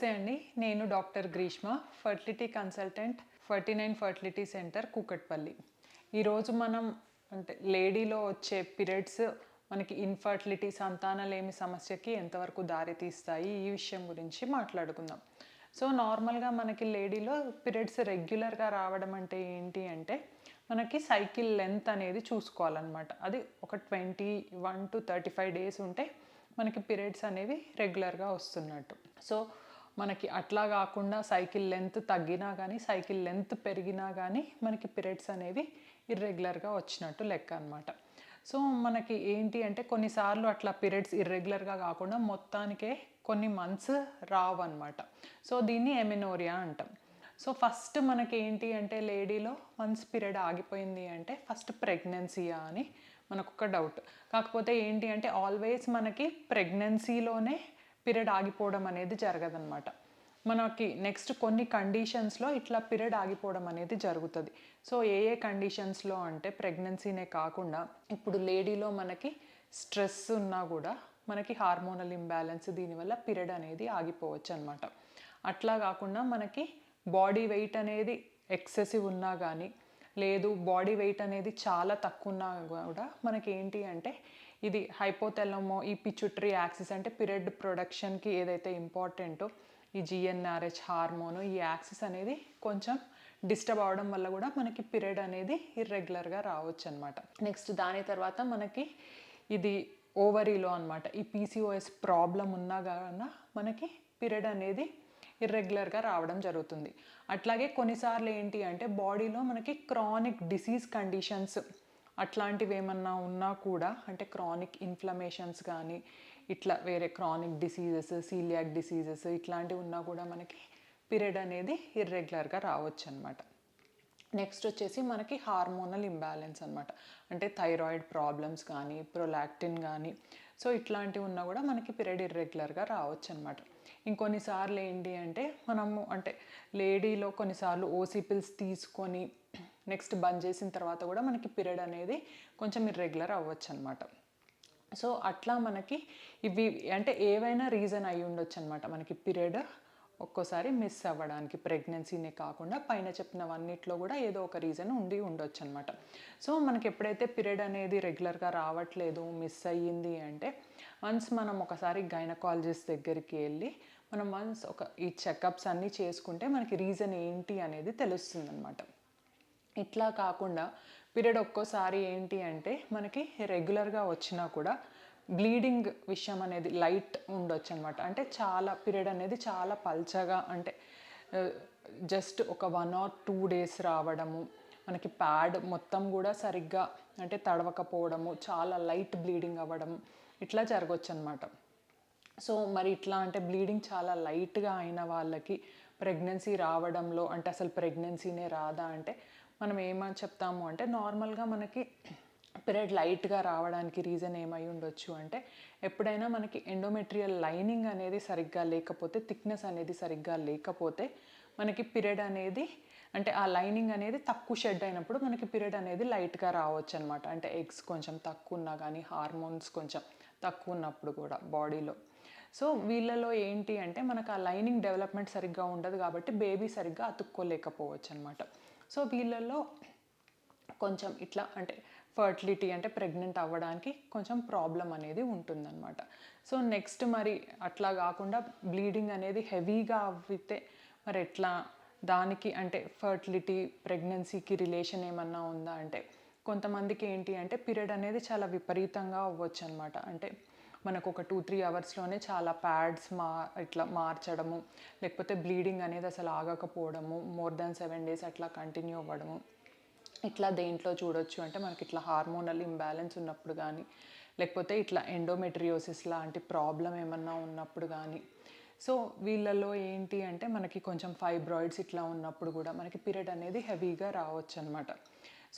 నమస్తే అండి. నేను doctor Greeshma, fertility consultant, 49 fertility centre Kukatpally. ఈరోజు మనం లేడీలో వచ్చే పీరియడ్స్ మనకి ఇన్ఫర్టిలిటీ సంతానలేమి సమస్యకి ఎంతవరకు దారితీస్తాయి ఈ విషయం గురించి మాట్లాడుకుందాం. సో నార్మల్గా మనకి లేడీలో పీరియడ్స్ రెగ్యులర్గా రావడం అంటే ఏంటి అంటే మనకి సైకిల్ లెంత్ అనేది చూసుకోవాలన్నమాట. అది ఒక 21 to 35 డేస్ ఉంటే మనకి పీరియడ్స్ అనేవి రెగ్యులర్గా వస్తున్నట్టు. సో మనకి అట్లా కాకుండా సైకిల్ లెంత్ తగ్గినా కానీ సైకిల్ లెంత్ పెరిగినా కానీ మనకి పీరియడ్స్ అనేవి ఇర్రెగ్యులర్గా వచ్చినట్టు లెక్క అనమాట. సో మనకి ఏంటి అంటే కొన్నిసార్లు అట్లా పీరియడ్స్ ఇర్రెగ్యులర్గా కాకుండా మొత్తానికే కొన్ని మంత్స్ రావు అనమాట. సో దీన్ని ఎమెనోరియా అంటాం. సో ఫస్ట్ మనకి ఏంటి అంటే లేడీలో వన్స్ పీరియడ్ ఆగిపోయింది అంటే ఫస్ట్ ప్రెగ్నెన్సీయా అని మనకు ఒక డౌట్. కాకపోతే ఏంటి అంటే ఆల్వేస్ మనకి ప్రెగ్నెన్సీలోనే పీరియడ్ ఆగిపోవడం అనేది జరగదన్నమాట. మనకి నెక్స్ట్ కొన్ని కండిషన్స్లో ఇట్లా పీరియడ్ ఆగిపోవడం అనేది జరుగుతుంది. సో ఏ కండిషన్స్లో అంటే ప్రెగ్నెన్సీనే కాకుండా ఇప్పుడు లేడీలో మనకి స్ట్రెస్ ఉన్నా కూడా మనకి హార్మోనల్ ఇంబ్యాలెన్స్ దీనివల్ల పీరియడ్ అనేది ఆగిపోవచ్చు అనమాట. అట్లా కాకుండా మనకి బాడీ వెయిట్ అనేది ఎక్సెసివ్ ఉన్నా కానీ లేదు బాడీ వెయిట్ అనేది చాలా తక్కువ ఉన్నా కూడా మనకి ఏంటి అంటే ఇది హైపోథెలమో ఈ పిచ్యుటరీ యాక్సిస్ అంటే పీరియడ్ ప్రొడక్షన్కి ఏదైతే ఇంపార్టెంటో ఈ జిఎన్ఆర్హెచ్ హార్మోను ఈ యాక్సిస్ అనేది కొంచెం డిస్టర్బ్ అవడం వల్ల కూడా మనకి పీరియడ్ అనేది ఇర్రెగ్యులర్గా రావచ్చు అనమాట. నెక్స్ట్ దాని తర్వాత మనకి ఇది ఓవరీలో అనమాట ఈ పీసీఓఎస్ ప్రాబ్లం ఉన్నా కానీ మనకి పీరియడ్ అనేది ఇర్రెగ్యులర్గా రావడం జరుగుతుంది. అట్లాగే కొన్నిసార్లు ఏంటి అంటే బాడీలో మనకి క్రానిక్ డిసీజ్ కండిషన్స్ అట్లాంటివి ఏమన్నా ఉన్నా కూడా అంటే క్రానిక్ ఇన్ఫ్లమేషన్స్ కానీ ఇట్లా వేరే క్రానిక్ డిసీజెస్ సీలియాక్ డిసీజెస్ ఇట్లాంటివి ఉన్నా కూడా మనకి పీరియడ్ అనేది ఇర్రెగ్యులర్గా రావచ్చు అనమాట. నెక్స్ట్ వచ్చేసి మనకి హార్మోనల్ ఇంబ్యాలెన్స్ అనమాట. అంటే థైరాయిడ్ ప్రాబ్లమ్స్ కానీ ప్రొలాక్టిన్ కానీ సో ఇట్లాంటివి ఉన్నా కూడా మనకి పీరియడ్ ఇర్రెగ్యులర్గా రావచ్చు అనమాట. ఇంకొన్నిసార్లు ఏంటి అంటే మనము అంటే లేడీలో కొన్నిసార్లు ఓసీ పిల్స్ తీసుకొని నెక్స్ట్ బంద్ చేసిన తర్వాత కూడా మనకి పీరియడ్ అనేది కొంచెం ఇర్రెగ్యులర్ అవ్వచ్చు అనమాట. సో అట్లా మనకి ఇవి అంటే ఏవైనా రీజన్ అయి ఉండొచ్చు అనమాట మనకి పీరియడ్ ఒక్కోసారి మిస్ అవ్వడానికి. ప్రెగ్నెన్సీనే కాకుండా పైన చెప్పినవన్నిట్లో కూడా ఏదో ఒక రీజన్ ఉండొచ్చు అనమాట. సో మనకి ఎప్పుడైతే పీరియడ్ అనేది రెగ్యులర్గా రావట్లేదు మిస్ అయ్యింది అంటే వన్స్ మనం ఒకసారి గైనకాలజిస్ట్ దగ్గరికి వెళ్ళి మనం వన్స్ ఈ చెకప్స్ అన్నీ చేసుకుంటే మనకి రీజన్ ఏంటి అనేది తెలుస్తుంది అనమాట. ఇట్లా కాకుండా పీరియడ్ ఒక్కోసారి ఏంటి అంటే మనకి రెగ్యులర్గా వచ్చినా కూడా బ్లీడింగ్ విషయం అనేది లైట్ ఉండొచ్చు అనమాట. అంటే చాలా పీరియడ్ అనేది చాలా పల్చగా అంటే జస్ట్ ఒక 1 or 2 days రావడము, మనకి ప్యాడ్ మొత్తం కూడా సరిగ్గా అంటే తడవకపోవడము, చాలా లైట్ బ్లీడింగ్ అవ్వడం ఇట్లా జరగవచ్చు అనమాట. సో మరి ఇట్లా అంటే బ్లీడింగ్ చాలా లైట్గా అయిన వాళ్ళకి ప్రెగ్నెన్సీ రావడంలో అంటే అసలు ప్రెగ్నెన్సీనే రాదా అంటే మనం ఏమని చెప్తాము అంటే నార్మల్గా మనకి పీరియడ్ లైట్గా రావడానికి రీజన్ ఏమై ఉండొచ్చు అంటే ఎప్పుడైనా మనకి ఎండోమెట్రియల్ లైనింగ్ అనేది సరిగ్గా లేకపోతే థిక్నెస్ అనేది సరిగ్గా లేకపోతే మనకి పీరియడ్ అనేది అంటే ఆ లైనింగ్ అనేది తక్కువ షెడ్ అయినప్పుడు మనకి పీరియడ్ అనేది లైట్గా రావచ్చు అనమాట. అంటే ఎగ్స్ కొంచెం తక్కువ ఉన్నా కానీ హార్మోన్స్ కొంచెం తక్కువ ఉన్నప్పుడు కూడా బాడీలో. సో వీళ్ళలో ఏంటి అంటే మనకు ఆ లైనింగ్ డెవలప్మెంట్ సరిగ్గా ఉండదు కాబట్టి బేబీ సరిగ్గా అతుక్కోలేకపోవచ్చు అనమాట. సో వీళ్ళల్లో కొంచెం ఇట్లా అంటే ఫర్టిలిటీ అంటే ప్రెగ్నెంట్ అవ్వడానికి కొంచెం ప్రాబ్లం అనేది ఉంటుందన్నమాట. సో నెక్స్ట్ మరి అట్లా కాకుండా బ్లీడింగ్ అనేది హెవీగా అవ్వితే మరి ఎట్లా దానికి అంటే ఫర్టిలిటీ ప్రెగ్నెన్సీకి రిలేషన్ ఏమన్నా ఉందా అంటే కొంతమందికి ఏంటి అంటే పీరియడ్ అనేది చాలా విపరీతంగా అవ్వచ్చు అనమాట. అంటే మనకు ఒక 2-3 అవర్స్లోనే చాలా ప్యాడ్స్ ఇట్లా మార్చడము, లేకపోతే బ్లీడింగ్ అనేది అసలు ఆగకపోవడము, మోర్ దాన్ 7 days అట్లా కంటిన్యూ అవ్వడము ఇట్లా దేంట్లో చూడొచ్చు అంటే మనకి ఇట్లా హార్మోనల్ ఇంబ్యాలెన్స్ ఉన్నప్పుడు కానీ లేకపోతే ఇట్లా ఎండోమెట్రియోసిస్ లాంటి ప్రాబ్లం ఏమన్నా ఉన్నప్పుడు కానీ. సో వీళ్ళలో ఏంటి అంటే మనకి కొంచెం ఫైబ్రాయిడ్స్ ఇట్లా ఉన్నప్పుడు కూడా మనకి పీరియడ్ అనేది హెవీగా రావచ్చు అనమాట.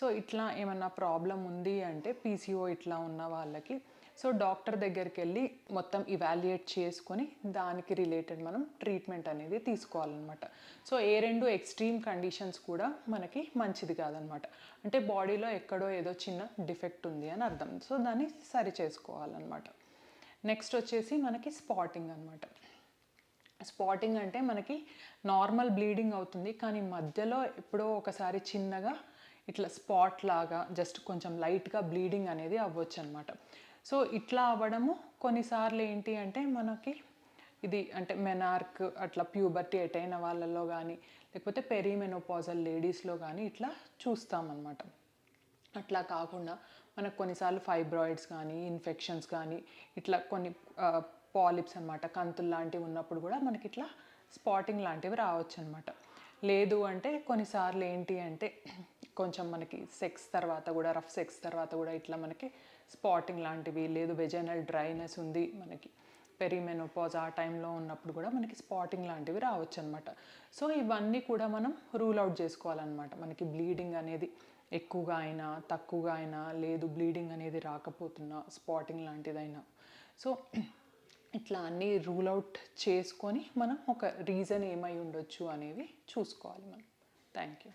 సో ఇట్లా ఏమన్నా ప్రాబ్లం ఉంది అంటే పీసీఓ ఇట్లా ఉన్న వాళ్ళకి సో డాక్టర్ దగ్గరికి వెళ్ళి మొత్తం ఇవాల్యుయేట్ చేసుకొని దానికి రిలేటెడ్ మనం ట్రీట్మెంట్ అనేది తీసుకోవాలన్నమాట. సో ఏ 2 ఎక్స్ట్రీమ్ కండిషన్స్ కూడా మనకి మంచిది కాదనమాట. అంటే బాడీలో ఎక్కడో ఏదో చిన్న డిఫెక్ట్ ఉంది అని అర్థం. సో దాన్ని సరి చేసుకోవాలన్నమాట. నెక్స్ట్ వచ్చేసి మనకి స్పాటింగ్ అనమాట. స్పాటింగ్ అంటే మనకి నార్మల్ బ్లీడింగ్ అవుతుంది, కానీ మధ్యలో ఎప్పుడో ఒకసారి చిన్నగా ఇట్లా స్పాట్ లాగా జస్ట్ కొంచెం లైట్గా బ్లీడింగ్ అనేది అవ్వచ్చు అనమాట. సో ఇట్లా అవ్వడము కొన్నిసార్లు ఏంటి అంటే మనకి ఇది అంటే మెనార్క్ అట్లా ప్యూబర్టీ ఎటైన వాళ్ళల్లో కానీ లేకపోతే పెరిమెనోపాజల్ లేడీస్లో కానీ ఇట్లా చూస్తామన్నమాట. అట్లా కాకుండా మనకు కొన్నిసార్లు ఫైబ్రాయిడ్స్ కానీ ఇన్ఫెక్షన్స్ కానీ ఇట్లా కొన్ని పాలిప్స్ అనమాట, కంతులు లాంటివి ఉన్నప్పుడు కూడా మనకి ఇట్లా స్పాటింగ్ లాంటివి రావచ్చు అనమాట. లేదు అంటే కొన్నిసార్లు ఏంటి అంటే కొంచెం మనకి సెక్స్ తర్వాత కూడా రఫ్ సెక్స్ తర్వాత కూడా ఇట్లా మనకి స్పాటింగ్ లాంటివి, లేదు వెజైనల్ డ్రైనెస్ ఉంది మనకి పెరిమెనోపాజ్ ఆ టైంలో ఉన్నప్పుడు కూడా మనకి స్పాటింగ్ లాంటివి రావచ్చు అనమాట. సో ఇవన్నీ కూడా మనం రూల్ అవుట్ చేసుకోవాలన్నమాట. మనకి బ్లీడింగ్ అనేది ఎక్కువగా అయినా తక్కువగా అయినా, లేదు బ్లీడింగ్ అనేది రాకపోతున్నా స్పాటింగ్ లాంటిదైనా, సో ఇట్లా అన్నీ రూల్ అవుట్ చేసుకొని మనం ఒక రీజన్ ఏమై ఉండొచ్చు అనేవి చూసుకోవాలి మనం. Thank you.